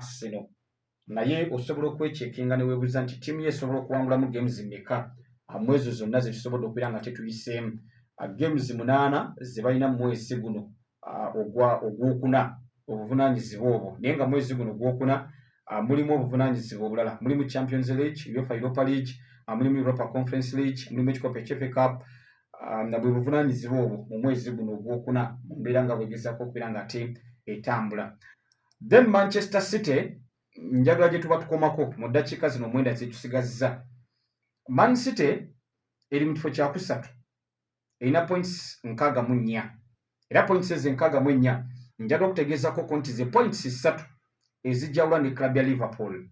Arsenal naye osobola okwechekinga ne weebuuza nti ttiimu ye esobola okuwangulamu games mmeka mwezi zonna ze tusobola okubeera nga tetuyiseemu. Games 8 ze balina mu mwezi guno ogwokuna obuvunaanyizibwa obwo, naye nga mwezi guno gwokuna mulimu obuvunaanyizibwa obulala. Mulimu Champions League, UEFA Europa League, mulimu Europa Conference League, mulimu ekikopo FA Cup, na bwe buvunaanyizibwa obwo mu mwezi guno ogwokuna mu mbeera nga bwegezaako okubeera nga ate etambula. Then Manchester City njagala gye tuba tukomako mu ddakiika zino 9 zetusigazza. Man City eri mu kifo kya kusatu erina points 64 era points eze 64 njagala okutegeezako nti ze points 3 ezijjawula ne club ya Liverpool.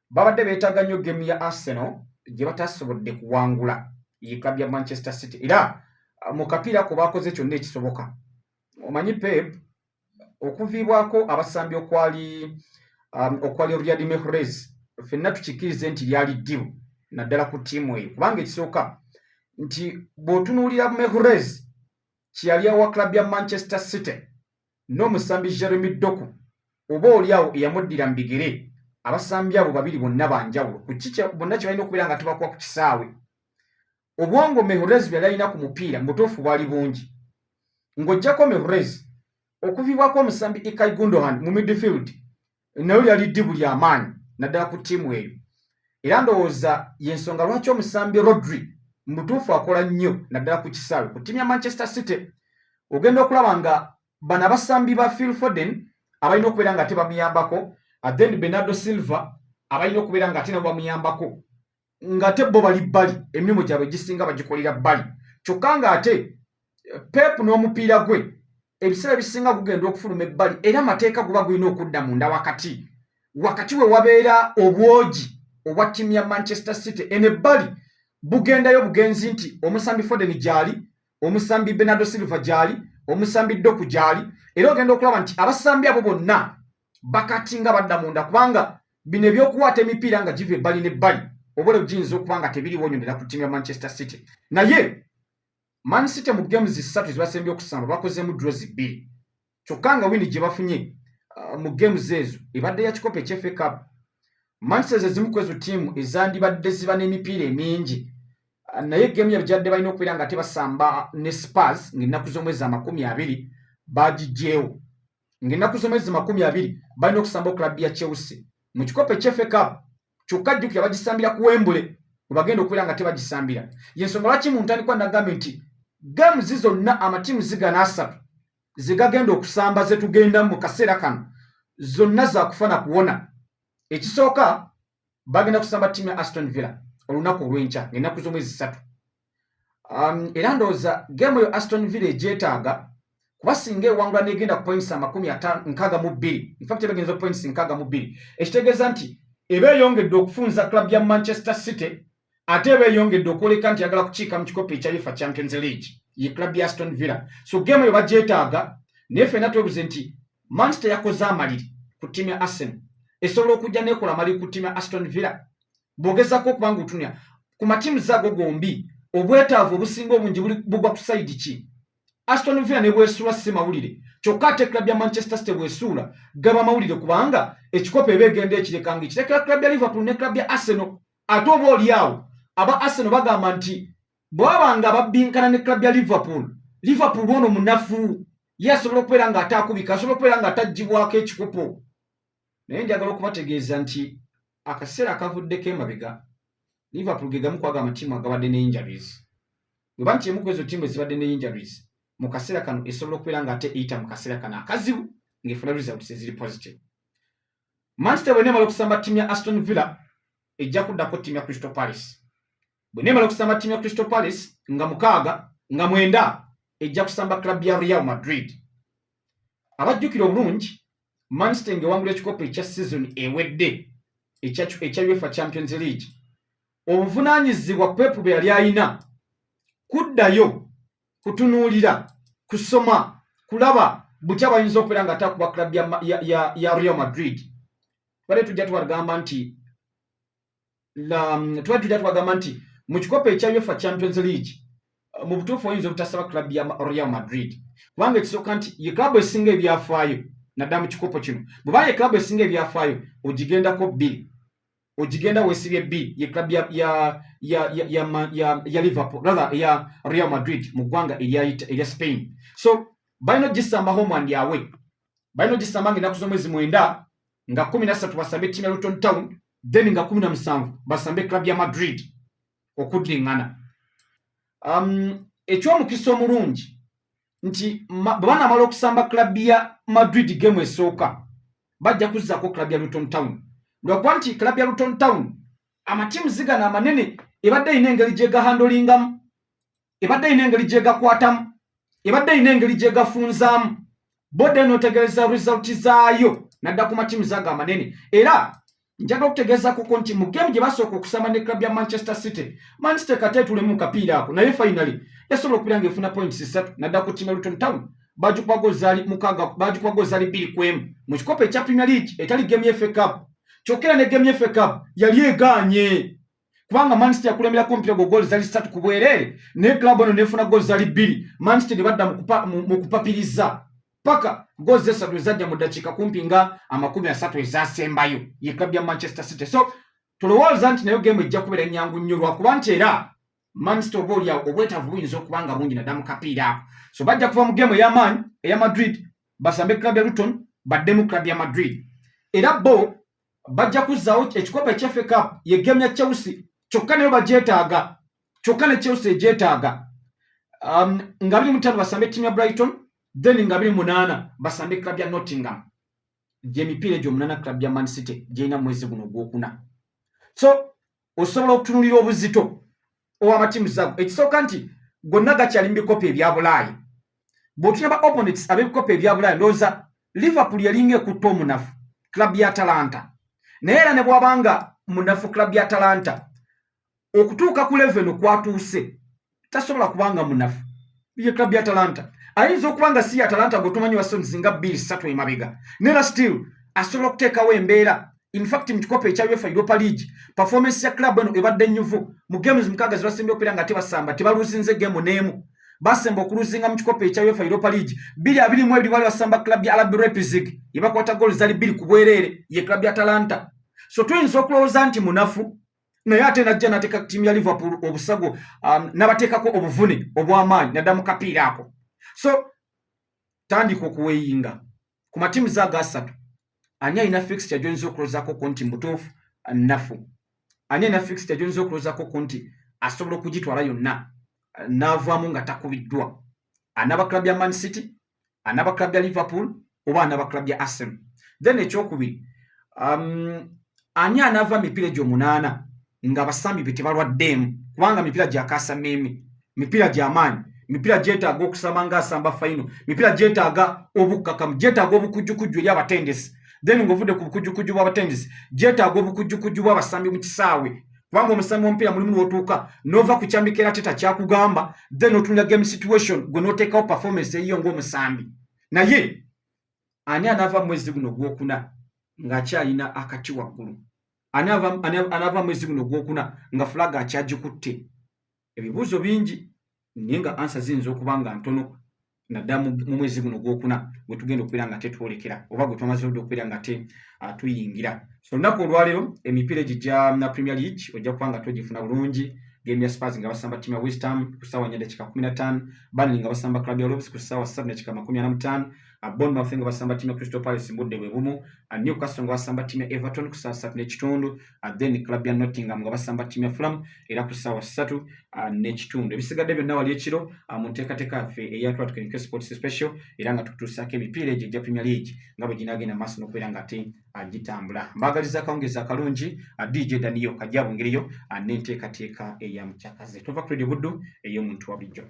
Babadde beetaaga nnyo game ya Arsenal gye batasobodde kuwangula ye club ya Manchester City era mu kapiira ko baakoze kyonna ekisoboka. Omanyi Pep okuviibwako abasambi okwali Riyad Mahrez ffenna tukikkirize nti lyali ddibu naddala ku ttiimu eyo, kubanga ekisooka nti bw'otunuulira Mahrez kyeyali awa club ya Manchester City n'omusambi Jeremy Doku oba oliawo eyamuddira mu bigere, abasambi abo babiri bonna banjawulo bonna kye balina okubeera nga tebakuba ku kisaawe. Obwongo Mahrez bwe yalina ku mupiira mu butuufu bwali bungi, ng'oggyako Mahrez okuviibwako omusambi Ilkay Gundogan mu midfield nayo lyali ddibu ly'amaanyi naddala ku ttiimu eyo. Era ndowooza y'ensonga lwaki omusambi Rodri mu butuufu akola nnyo naddala ku kisaawe ku ttiimu ya Manchester City. Ogenda okulaba nga bano abasambi ba Phil Foden abalina okubeera nga ate bamuyambako, then Bernardo Silva abalina okubeera nga ate nabo bamuyambako, ng'ate bo bali bbali, emirimu gyabwe gisinga bagikolera bbali. Kyokka ng'ate Pep n'omupiira gwe ebiseera bisinga gugenda okufuluma ebbali era amateeka guba gulina okudda munda wakati we wabeera obwogi obwa ttiimu ya Manchester City. Eno ebbali bugendayo bugenzi nti omusambi Foden gyali, omusambi Bernardo Silva gyali, omusambi Doku gyali, era ogenda okulaba nti abasambi abo bonna bakatinga badda munda, kubanga bino ebyokuwaata emipiira nga giva ebbali n'ebbali obole bugiyinza okuba nga tebiriwo nyondera ku ttiimu ya Manchester City. Naye Man City mu games 3 zibasembye okusamba bakozemu draws 2, kyokka nga wini gye bafunye mu games ezo ebadde ya kikopo ekya Cup. Manchester ezimu ku ezo ttiimu ezandibadde ziba n'emipiira emingi, naye game yabijjadde balina okubeera nga tebasamba ne Spurs ng'ennaku z'omwezi 20 bagiggyeewo, ng'ennaku z'omwezi 20 balina okusamba club ya Chelsea mu kikopo ekya Cup, kyokka jjukira bagisambira ku Wembley we bagenda okubeera nga tebagisambira. Y'ensonga lwaki mu ntandikwa nagambye nti games zonna amatiimu zigana 3 zigagenda okusamba ze tugenda mu kaseera kano zonna zaakufana kuwona. Ekisooka bagenda kusamba ttiimu ya Aston Villa olunaku olw'enkya ng'ennaku z'omwezi 3. Era ndowooza game eyo Aston Villa egyetaaga kuba singa ewangula n'egenda ku points 62, in fact ebagenza ku points 62, ekitegeeza nti eba eyongedde okufunza club ya Manchester City ate eba eyongedde okwoleka nti yagala kukiika mu kikopo ekya UEFA Champions League ye club ya Aston Villa. So game eyo bagyetaaga, naye ffenna twebuze nti Manchester yakoze amaliri ku ttiimu ya Arsenal, esobola okujja n'ekola amaliri ku ttiimu ya Aston Villa. Bw'ogezaako okuba ng'otunya ku matiimu zaago gombi obwetaavu obusinga obungi bugwa ku sayidi ki? Aston Villa ne bwesuula si mawulire, kyokka ate club ya Manchester City bwesuula gaba mawulire, kubanga ekikopo eba egenda ekirekanga ekirekera club ya Liverpool ne club ya Arsenal. Ate oba oliawo aba Arsenal bagamba nti bw'aba nga babbinkana ne club ya Liverpool ono munafu ye asobola okubeera nga ate akubika, asobola okubeera nga ataggyibwako ekikopo. Naye njagala okubategeeza nti akaseera akavuddeko emabega Liverpool ge gamu kwaga amatiimu agabadde ne injuries. Bweba nti emu ku ezo ttiimu ezibadde ne injuries mu kaseera kano esobola okubeera nga ate eyita mu kaseera kano akazibu ng'efuna results eziri positive. Manchester bw'eneemala okusamba ttiimu ya Aston Villa ejja kuddako ttiimu ya Crystal Palace. Bw'eneemala okusamba ttiimu ya Crystal Palace nga 6 nga 9 ejja kusamba club ya Real Madrid. Abajjukira obulungi Manchester ng'ewangula ekikopo ekya season ewedde ekya UEFA Champions League, obuvunaanyizibwa Pep bwe yali alina kuddayo kutunuulira, kusoma, kulaba butya bayinza okubeera nga atakuba club ya Real Madrid. Twali tujja tubagamba nti mu kikopo ekya UEFA Champions League mu butuufu oyinza obutasaba club ya Real Madrid, kubanga ekisooka nti ye club esinga ebyafaayo nadda mu kikopo kino bwe club esinga ebyafaayo ogigendako 2 ogigenda wesibye 2 ye club ya Liverpool rather ya Real Madrid mu ggwanga erya Spain. So balina gisamba home and away, balina gisamba ng'ennaku z'omwezi 9 nga 13 basambe ttiimu ya Luton Town, then nga 17 basambe club ya Madrid okuddiŋŋana. Ekyomukisa omulungi nti bwe banamala okusamba club ya Madrid game esooka bajja kuzzaako club ya Luton Town. Lwakuba nti club ya Luton Town amatiimu zigana amanene ebadde ina engeri gyegahandolingamu, ebadde ina engeri gyegakwatamu, ebadde ina engeri gyegafunzaamu, bodde n'otegereza result zaayo nadda ku matiimu zaago amanene. Era njagala okutegeezaako nti mu game gye basooka okusamba ne club ya Manchester City, Man City kate tulemu kapiira ako naye finally yasobola okubeera ng'efuna points 3 nadda ku ttiimu ya Luton Town bagikuba gozaali 2-1 mu kikopo ekya Premier League etali game ya FA Cup. Kyokera ne game ya FA Cup yali egaanye kubanga Man City yakulemberako omupiira gwo goal zali 3 ku bwereere ne club ono nefuna goal zali 2. Man City ne badda mu kupapiriza paka goal 3 zajja mu ddakiika kumpi nga 30 ezaasembayo ye club ya Manchester City. So tulowooza nti nayo game ejja kubeera nnyangu nnyo lwakuba nti era Man City oba olyawo obwetaavu buyinza okuba nga bungi nadda mu kapiira ako. So bajja kuva mu game eya Madrid basambe club ya Luton baddemu club ya Madrid. Era bo bajja kuzzaawo ekikopo ekya FA Cup ye game ya Chelsea kyokka nayo bagyetaaga, kyokka ne Chelsea egyetaaga. Nga 25 basambe ttiimu ya Brighton, then nga 28 basambe club ya Nottingham. Gy'emipiira egyo 8 club ya Man City gy'erina mwezi guno ogwokuna. So osobola okutunulira obuzito ow'amatiimu zaago. Ekisooka nti gonna gakyali mu bikopo ebya Bulaayi. Bw'otunaba opponents ab'ebikopo ebya Bulaayi ndowooza Liverpool yalinga ekutta omunafu club ya Atalanta. Naye era ne bw'abanga munafu club ya Atalanta okutuuka ku level kwatuuse tasobola kubanga munafu ye club ya Atalanta. Ayinza okubanga si Atalanta gwetumanyi wasonzinga 2-3 emabega nera still asobola okuteekawo embeera. In fact mu kikopo ekya UEFA Europa League performance ya club eno ebadde nnyuvu mu games 6 zibasembye okubeera nga tebasamba tebaluzinze game n'emu. Basemba okuluzinga mu kikopo ekya UEFA Europa League 2-2 bali basamba club ya RB Leipzig yebakwata goal zali 2 ku bwereere ye club ya Atalanta. So tuyinza okulowooza nti munafu naye ate najja nateeka ttiimu ya Liverpool obusago n'abateekako obuvune obw'amaanyi nadda mu kapiira ako. So tandika okuweeyinga ku matiimu zaago 3 ani alina fixture gy'oyinza okuloozaako nti mutuufu nafu, ani alina fixture gy'oyinza okuloozaako nti asobola okugitwala yonna n'avaamu nga takubiddwa. Anaba club ya Man City, anaba club ya Liverpool oba anaba club ya Arsenal. Then ekyokubiri ani anaava mipiira egyo 8 nga basambi be tebalwaddeemu kubanga mipiira gyakaasa mmeemi, mipiira gy'amaanyi, mipiira gyetaaga okusamba ng'asamba final, mipiira gyetaaga obukkakamu, gyetaaga obukujjukujju eri abatendesi. Then ng'ovudde ku bukujjukujju bw'abatendesi gyetaaga obukujjukujju bw'abasambi mu kisaawe kubanga omusambi w'omupiira mulimu n'otuuka n'ova ku kyambika era teta kyakugamba then otunula game situation gwe n'oteekawo performance eyiyo ng'omusambi. Naye ani anaava mwezi guno gwokuna ng'akyalina akati waggulu? Anaava mwezi guno gwokuna nga fulaga akyagikutte? Ebibuuzo bingi naye nga ansa ziyinza okuba nga ntono naddala mu mwezi guno gwokuna gwe tugenda okubeera nga tetwolekera oba gwe twamaze okubeera nga tuyingira. So olunaku olwaleero emipiira egijja na Premier League ojja kuba nga togifuna bulungi. Game ya Spurs nga basamba ttiimu ya West Ham ku ssaawa 4:15, Burnley nga basamba club ya Wolves ku ssaawa 3:45, Bournemouth nga basamba ttiimu ya Crystal Palace mu budde bwe bumu, Newcastle nga basamba ttiimu ya Everton ku ssaawa 3:30, then club ya Nottingham nga basamba ttiimu ya Fulham era ku ssaawa 3:30. Ebisigadde byonna wali ekiro mu nteekateeka yaffe eya Twatulike Sports Special era nga tutuusaako emipiira egyo egya Premier League nga bwe ginaagenda maaso n'okubeera nga ate gitambula. Mbagaliza akawungeezi akalungi DJ Daniel kajja bungiriyo n'enteekateeka eya mukyakaze. Tova ku Radio Buddu ey'omuntu wa bijjo.